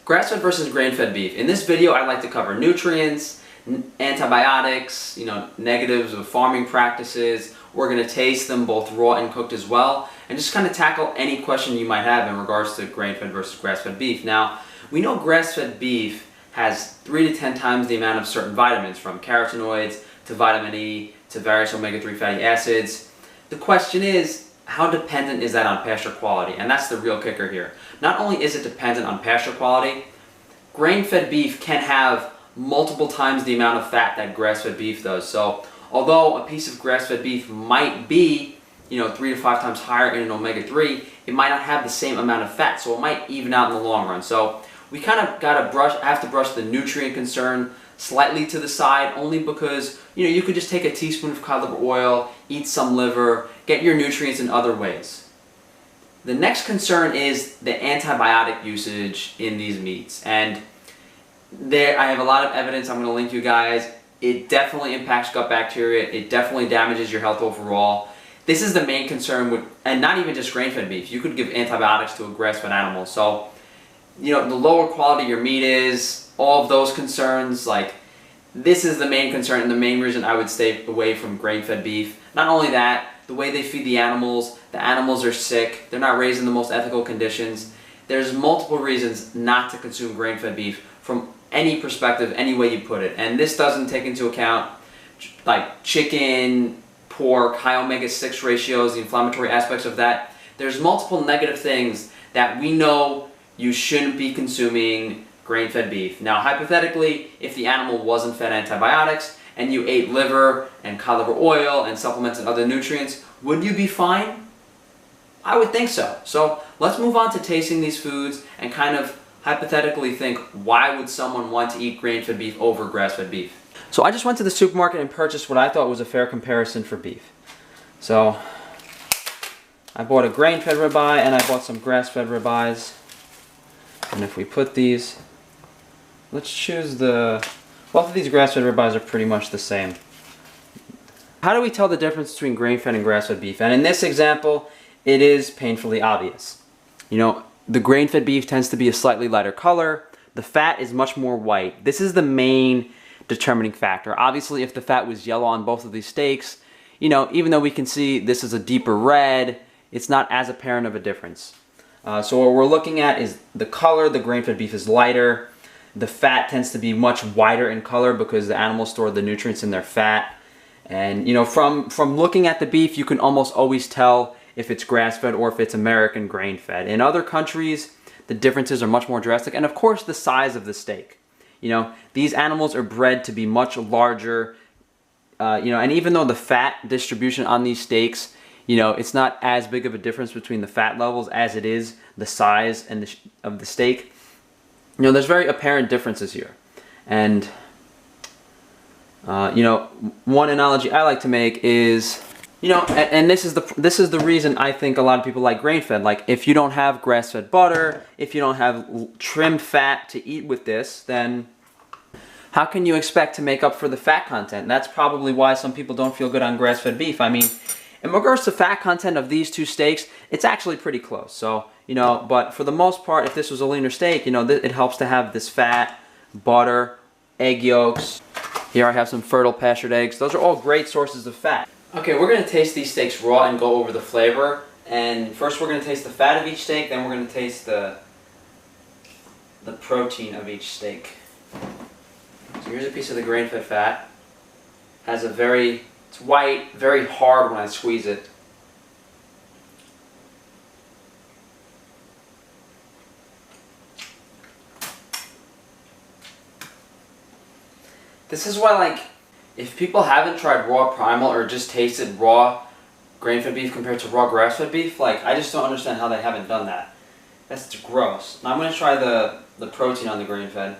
Grass-fed versus grain-fed beef. In this video, I'd like to cover nutrients, antibiotics, negatives of farming practices. We're going to taste them both raw and cooked as well, and just kind of tackle any question you might have in regards to grain-fed versus grass-fed beef. Now, we know grass-fed beef has 3 to 10 times the amount of certain vitamins, from carotenoids to vitamin E to various omega-3 fatty acids. The question is, how dependent is that on pasture quality? And that's the real kicker here. Not only is it dependent on pasture quality, grain-fed beef can have multiple times the amount of fat that grass-fed beef does. So although a piece of grass-fed beef might be 3 to 5 times higher in an omega-3, it might not have the same amount of fat, so it might even out in the long run. So we kind of have to brush the nutrient concern slightly to the side, only because you could just take a teaspoon of cod liver oil, eat some liver, get your nutrients in other ways. The next concern is the antibiotic usage in these meats, and I have a lot of evidence I'm going to link you guys. It definitely impacts gut bacteria. It definitely damages your health overall. This is the main concern with, and not even just grain-fed beef. You could give antibiotics to a grass-fed animal. So, the lower quality your meat is, all of those concerns, this is the main concern and the main reason I would stay away from grain-fed beef. Not only that, the way they feed the animals are sick, they're not raised in the most ethical conditions. There's multiple reasons not to consume grain-fed beef from any perspective, any way you put it. And this doesn't take into account chicken, pork, high omega-6 ratios, the inflammatory aspects of that. There's multiple negative things that we know you shouldn't be consuming grain-fed beef. Now, hypothetically, if the animal wasn't fed antibiotics and you ate liver and cod liver oil and supplements and other nutrients, would you be fine? I would think so. So let's move on to tasting these foods and kind of hypothetically think, why would someone want to eat grain-fed beef over grass-fed beef? So I just went to the supermarket and purchased what I thought was a fair comparison for beef. So I bought a grain-fed ribeye and I bought some grass-fed ribeyes. And if we put these, let's choose both of these grass-fed ribeyes are pretty much the same. How do we tell the difference between grain-fed and grass-fed beef? And in this example, it is painfully obvious. The grain-fed beef tends to be a slightly lighter color. The fat is much more white. This is the main determining factor. Obviously, if the fat was yellow on both of these steaks, even though we can see this is a deeper red, it's not as apparent of a difference. So what we're looking at is the color. The grain-fed beef is lighter. The fat tends to be much whiter in color because the animals store the nutrients in their fat. And from looking at the beef, you can almost always tell if it's grass-fed or if it's American grain-fed. In other countries, the differences are much more drastic. And of course, the size of the steak. These animals are bred to be much larger. And even though the fat distribution on these steaks, it's not as big of a difference between the fat levels as it is the size of the steak. There's very apparent differences here. And, one analogy I like to make is, and this is the reason I think a lot of people like grain-fed. If you don't have grass-fed butter, if you don't have trimmed fat to eat with this, then how can you expect to make up for the fat content? And that's probably why some people don't feel good on grass-fed beef. I mean, in regards to fat content of these two steaks, it's actually pretty close. So, but for the most part, if this was a leaner steak, it helps to have this fat, butter, egg yolks. Here I have some fertile pastured eggs. Those are all great sources of fat. Okay, we're going to taste these steaks raw and go over the flavor. And first we're going to taste the fat of each steak, then we're going to taste the protein of each steak. So here's a piece of the grain-fed fat. It's white, very hard when I squeeze it. This is why, if people haven't tried raw primal or just tasted raw grain-fed beef compared to raw grass-fed beef, I just don't understand how they haven't done that. That's gross. Now I'm going to try the protein on the grain-fed.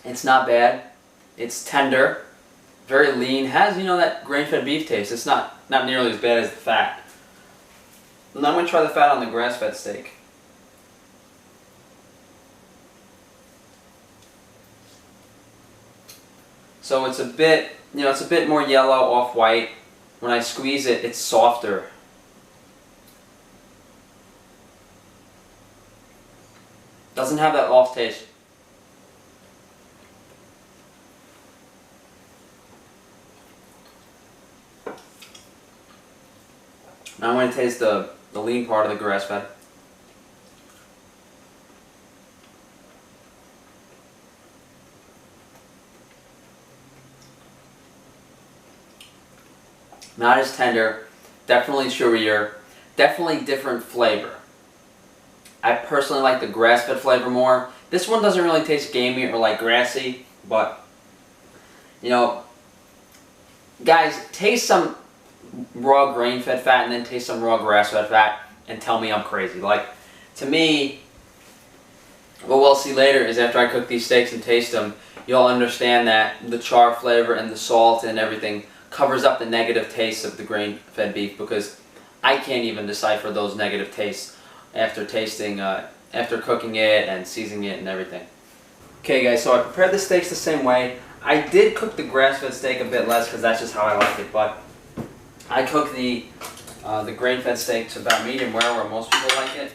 It's not bad. It's tender, very lean. Has that grain-fed beef taste. It's not nearly as bad as the fat. Now I'm going to try the fat on the grass-fed steak. So it's a bit, it's a bit more yellow, off-white. When I squeeze it, it's softer. Doesn't have that off taste. Now I'm going to taste the lean part of the grass-fed. Not as tender, definitely chewier, definitely different flavor. I personally like the grass-fed flavor more. This one doesn't really taste gamey or like grassy, but you know, guys, taste some raw grain-fed fat and then taste some raw grass-fed fat and tell me I'm crazy. Like, to me, what we'll see later is after I cook these steaks and taste them, you'll understand that the char flavor and the salt and everything covers up the negative taste of the grain-fed beef, because I can't even decipher those negative tastes after tasting, after cooking it and seasoning it and everything. Okay guys, so I prepared the steaks the same way. I did cook the grass-fed steak a bit less because that's just how I like it, but I cooked the grain-fed steak to about medium rare, where most people like it.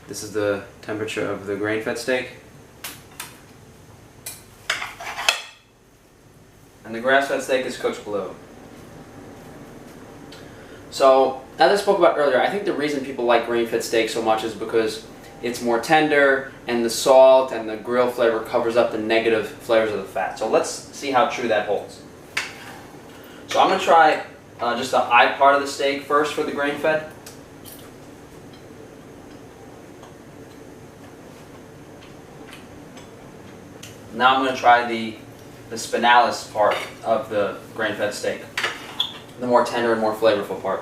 This is the temperature of the grain-fed steak. And the grass-fed steak is cooked blue. So, as I spoke about earlier, I think the reason people like grain-fed steak so much is because it's more tender, and the salt and the grill flavor covers up the negative flavors of the fat. So let's see how true that holds. So I'm going to try just the eye part of the steak first for the grain-fed. Now I'm going to try the spinalis part of the grain-fed steak, the more tender and more flavorful part.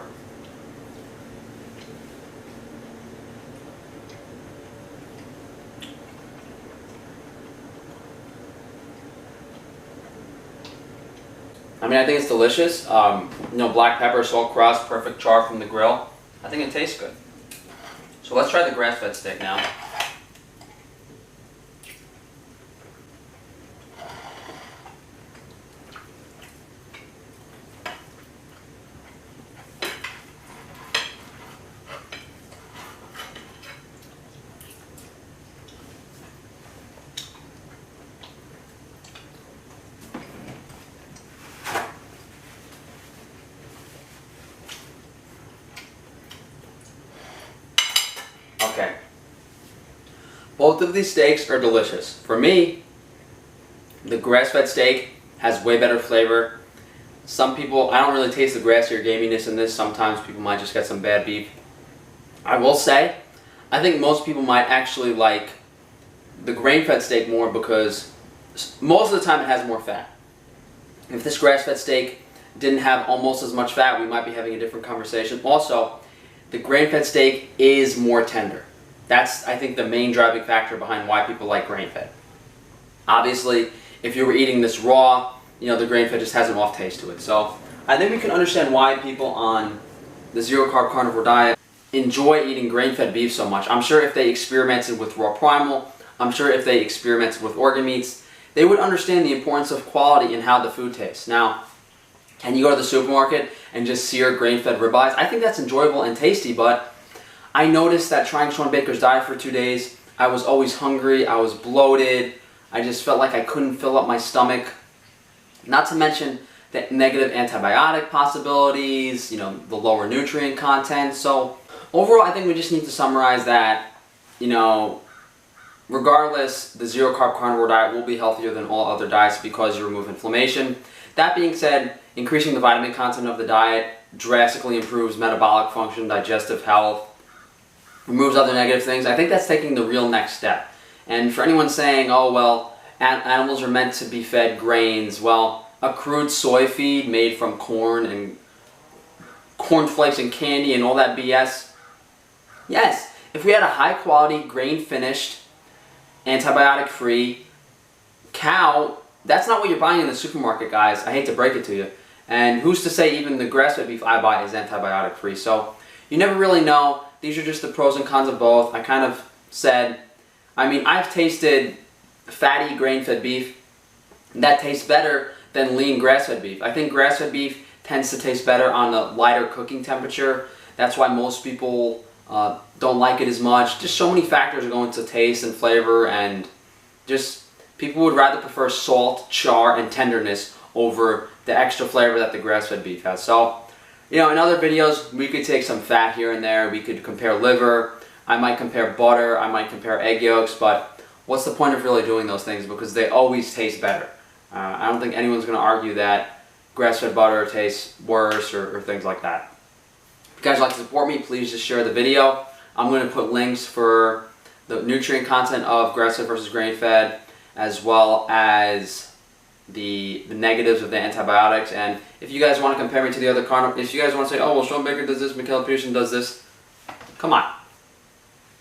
I mean, I think it's delicious. You know, black pepper, salt crust, perfect char from the grill. I think it tastes good. So let's try the grass-fed steak now. Okay. Both of these steaks are delicious. For me, the grass-fed steak has way better flavor. Some people, I don't really taste the grassy or gaminess in this. Sometimes people might just get some bad beef. I will say, I think most people might actually like the grain-fed steak more because most of the time it has more fat. If this grass-fed steak didn't have almost as much fat, we might be having a different conversation. Also, the grain-fed steak is more tender. That's, I think, the main driving factor behind why people like grain-fed. Obviously, if you were eating this raw, you know, the grain-fed just has an off taste to it. So I think we can understand why people on the zero-carb carnivore diet enjoy eating grain-fed beef so much. I'm sure if they experimented with raw primal, I'm sure if they experimented with organ meats, they would understand the importance of quality and how the food tastes. Now, can you go to the supermarket and just sear grain-fed ribeyes? I think that's enjoyable and tasty, but I noticed that trying Shawn Baker's diet for 2 days, I was always hungry, I was bloated, I just felt like I couldn't fill up my stomach. Not to mention the negative antibiotic possibilities, you know, the lower nutrient content. So overall, I think we just need to summarize that, you know, regardless, the zero-carb carnivore diet will be healthier than all other diets because you remove inflammation. That being said, increasing the vitamin content of the diet drastically improves metabolic function, digestive health, removes other negative things. I think that's taking the real next step. And for anyone saying, oh, well, animals are meant to be fed grains, well, a crude soy feed made from corn and cornflakes and candy and all that BS, yes, if we had a high-quality, grain-finished, antibiotic-free cow, that's not what you're buying in the supermarket, guys. I hate to break it to you. And who's to say even the grass-fed beef I buy is antibiotic-free? So you never really know. These are just the pros and cons of both. I kind of said, I mean, I've tasted fatty grain-fed beef that tastes better than lean grass-fed beef. I think grass-fed beef tends to taste better on a lighter cooking temperature That's why most people don't like it as much. Just so many factors go into taste and flavor, and just people would rather prefer salt, char, and tenderness over the extra flavor that the grass-fed beef has. So, you know, in other videos, we could take some fat here and there. We could compare liver. I might compare butter. I might compare egg yolks. But what's the point of really doing those things? Because they always taste better. I don't think anyone's going to argue that grass-fed butter tastes worse or things like that. If you guys like to support me, please just share the video. I'm going to put links for the nutrient content of grass-fed versus grain-fed, as well as the negatives of the antibiotics. And if you guys want to compare me to the other carnivores, if you guys want to say, oh, well, Sean Baker does this, Michaela Peterson does this, come on,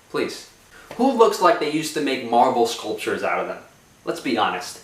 please. Who looks like they used to make marble sculptures out of them? Let's be honest.